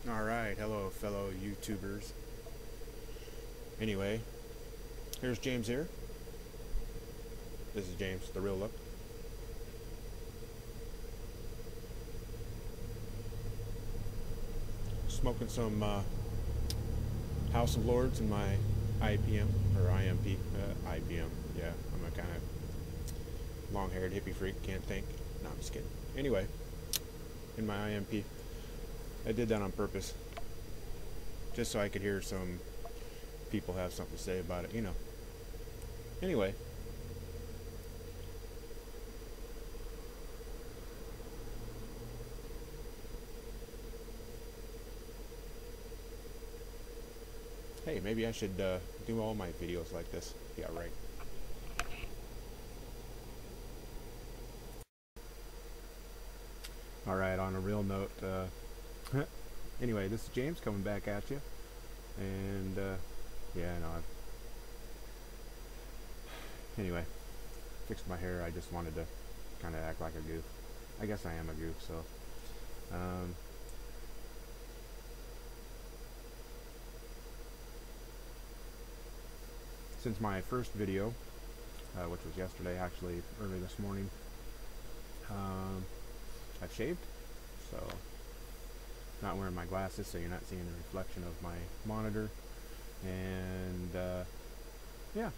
Alright, hello fellow YouTubers. Anyway, here's James here. This is James, the real look. Smoking some House of Lords in my IPM, or IMP, IPM. Yeah, I'm a kind of long-haired hippie freak, can't think. No, I'm just kidding. Anyway, in my IMP. I did that on purpose. Just so I could hear some people have something to say about it, you know. Anyway. Hey, maybe I should do all my videos like this. Yeah, right. Alright, on a real note, anyway, this is James coming back at you. And, yeah, no, anyway, fixed my hair. I just wanted to kind of act like a goof. I guess I am a goof, so, since my first video, which was yesterday, actually, early this morning, I've shaved, so not wearing my glasses, so you're not seeing the reflection of my monitor, and yeah,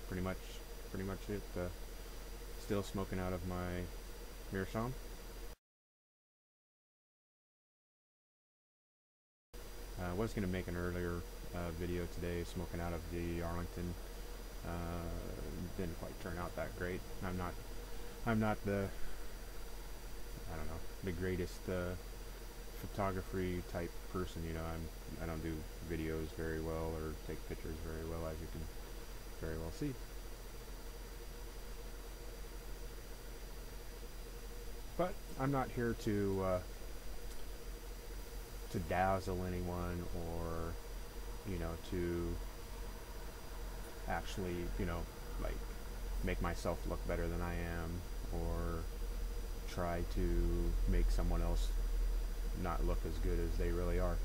pretty much it. Still smoking out of my meerschaum. I was going to make an earlier video today smoking out of the Arlington. Didn't quite turn out that great. I'm not the, I don't know, the greatest photography type person, you know. I don't do videos very well or take pictures very well, as you can very well see. But I'm not here to dazzle anyone, or, you know, to actually, you know, like make myself look better than I am, or try to make someone else not look as good as they really are.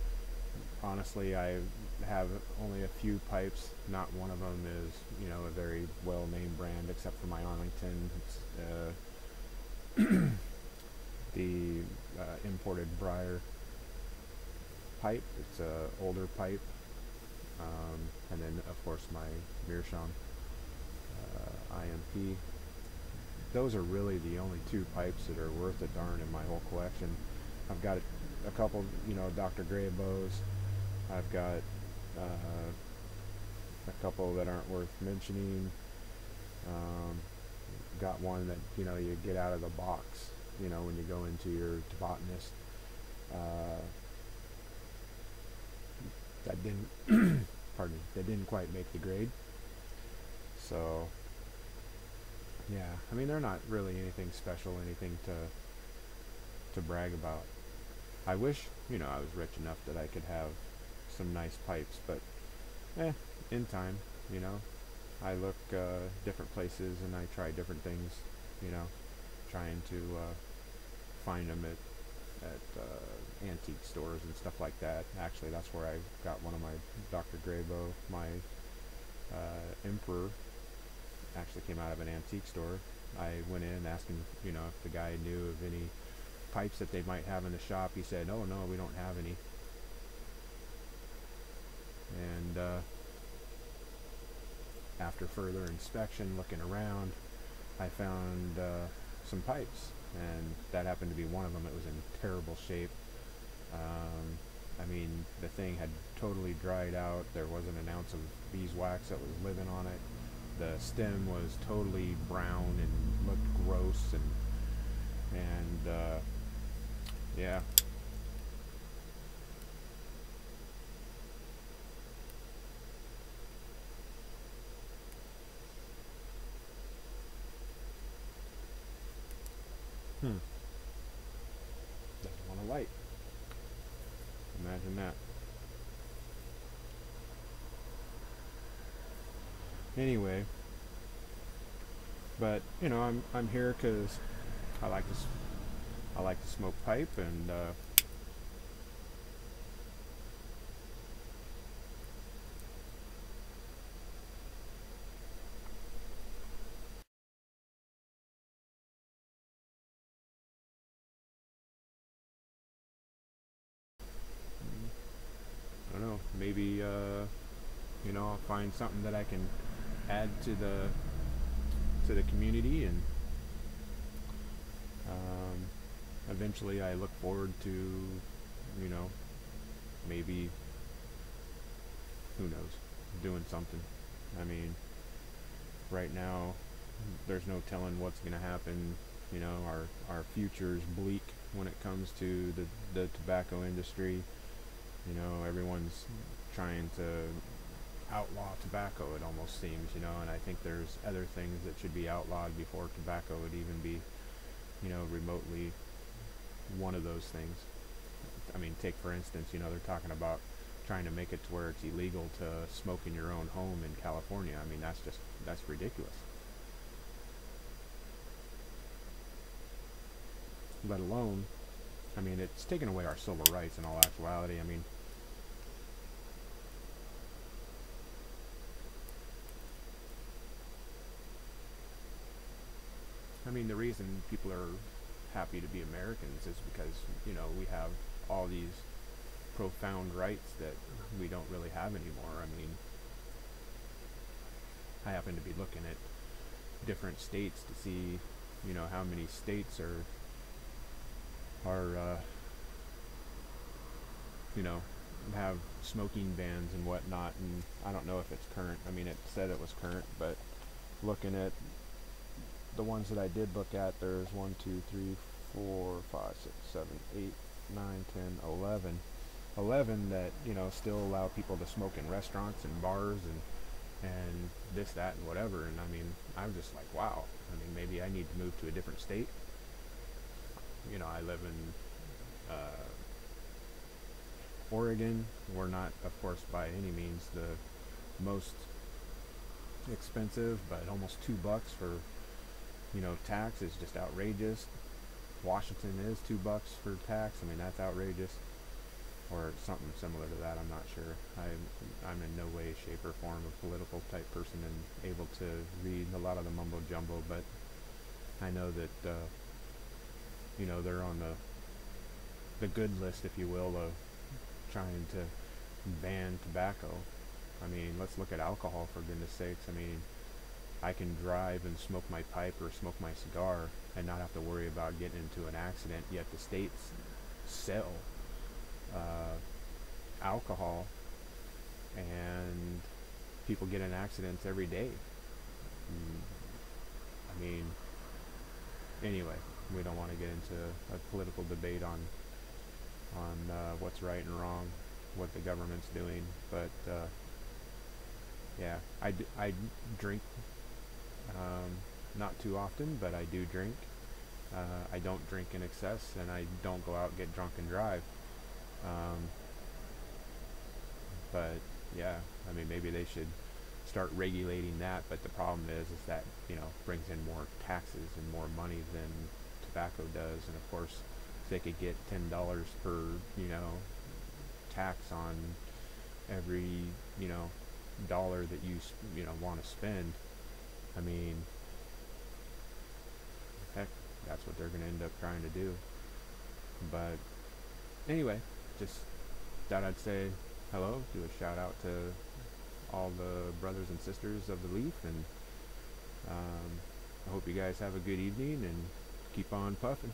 Honestly, I have only a few pipes. Not one of them is, you know, a very well-named brand, except for my Arlington. It's the imported Briar pipe. It's a older pipe, and then of course my Meerschaum IMP. Those are really the only two pipes that are worth a darn in my whole collection. I've got a couple, you know, Dr. Gray bows. I've got a couple that aren't worth mentioning. Got one that, you know, you get out of the box, you know, when you go into your botanist. That didn't, pardon me, that didn't quite make the grade. So, yeah, I mean, they're not really anything special, anything to brag about. I wish, you know, I was rich enough that I could have some nice pipes, but, in time, you know. I look different places and I try different things, you know, trying to find them at antique stores and stuff like that. Actually, that's where I got one of my Dr. Gray bow. My Emperor actually came out of an antique store. I went in asking, you know, if the guy knew of any pipes that they might have in the shop. He said, "Oh no, we don't have any." And after further inspection, looking around, I found some pipes, and that happened to be one of them. It was in terrible shape. I mean, the thing had totally dried out. There wasn't an ounce of beeswax that was living on it. The stem was totally brown and looked gross, and yeah. Doesn't want to light. Imagine that. Anyway, but you know, I'm here because I like to smoke pipe, and I'll find something that I can add to the community, and um, eventually I look forward to, maybe, who knows, doing something. I mean, right now, there's no telling what's going to happen. Our future's bleak when it comes to the tobacco industry. Everyone's trying to outlaw tobacco, it almost seems, and I think there's other things that should be outlawed before tobacco would even be, remotely one of those things. I mean, take for instance, they're talking about trying to make it to where it's illegal to smoke in your own home in California. I mean, that's ridiculous. Let alone, I mean, it's taken away our civil rights in all actuality. I mean, the reason people are happy to be Americans is because, we have all these profound rights that we don't really have anymore. I mean, I happen to be looking at different states to see, how many states are you know, have smoking bans and whatnot, and I don't know if it's current. I mean, it said it was current, but looking at the ones that I did look at, there's 1, 2, 3, 4, 5, 6, 7, 8, 9, 10, 11. 11 that, still allow people to smoke in restaurants and bars and this, that, and whatever. And I mean, I'm just like, wow. I mean, maybe I need to move to a different state. I live in Oregon. We're not, of course, by any means the most expensive, but almost $2 for, tax is just outrageous. Washington is $2 for tax. I mean, that's outrageous. Or something similar to that, I'm not sure. I'm in no way, shape, or form a political type person and able to read a lot of the mumbo jumbo, but I know that they're on the good list, if you will, of trying to ban tobacco. I mean, let's look at alcohol, for goodness sakes. I mean, I can drive and smoke my pipe or smoke my cigar and not have to worry about getting into an accident, yet the states sell alcohol and people get in accidents every day. I mean, anyway, we don't want to get into a political debate on what's right and wrong, what the government's doing, but yeah, I drink, not too often, but I do drink. I don't drink in excess, and I don't go out and get drunk and drive. But yeah, I mean, maybe they should start regulating that, but the problem is that, brings in more taxes and more money than tobacco does. And of course, if they could get $10 per, tax on every, dollar that you, want to spend, I mean, heck, that's what they're going to end up trying to do. But anyway, just thought I'd say hello, do a shout out to all the brothers and sisters of the Leaf, and I hope you guys have a good evening and keep on puffing.